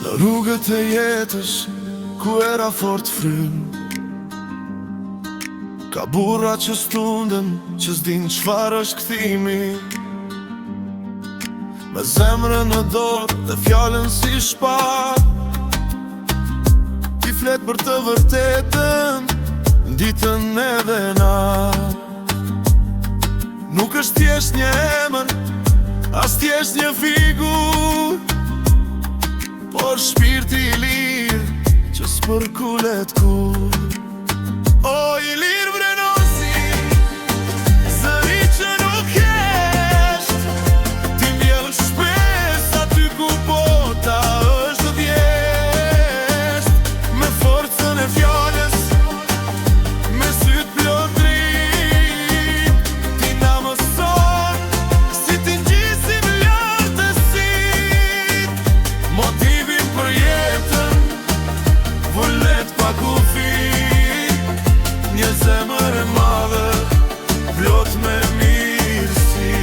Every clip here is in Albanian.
Në rrugët e jetës ku era fort frym, ka burra që stunden, që s'din çfarë është kthimi. Me zemrën në dorë dhe fjallën si shpat, ti flet për të vërtetën, ditën edhe natë. Nuk është thjesht një emër, as thjesht një figur, por shpirti i lirë që s'përkulet kur. O i lirë vrenosi, zëri që nuk hesht, ti mbjell shpes aty ku bota është vjesht. Me forcën e fjallës, me syt plot dritë, ti na mëson si ti ngjisim lartësitë. Motivin për jetën, vullnet pa kufi, një zemër e madhe, plot me mirësi.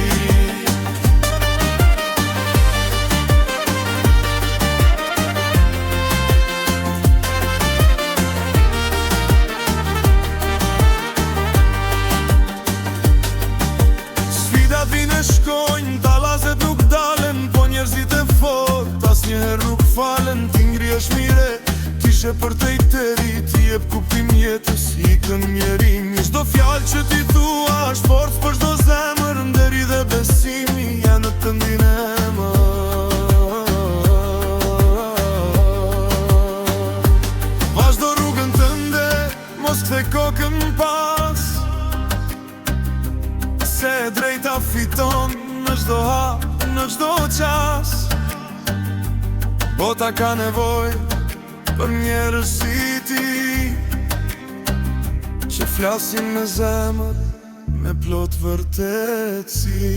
Sfidat vine shkojnë, talazet nuk dalen, po njerëzit e fort asnjëherë nuk falen. Ti ngrihesh mire, tishe për te i teri, ti jep kuptim jetës, ikën njerimi. Çdo fjalë që ti thua është forcë për çdo zemër, nderi dhe besimi janë në të ndin emër. Vazhdo rrugën tënde, mos kthej kokën pas, se e drejta fiton në çdo hap, në çdo qas. Bota ka nevojë për njerëz si ti, që flasin me zemër, me plot vërtetësi.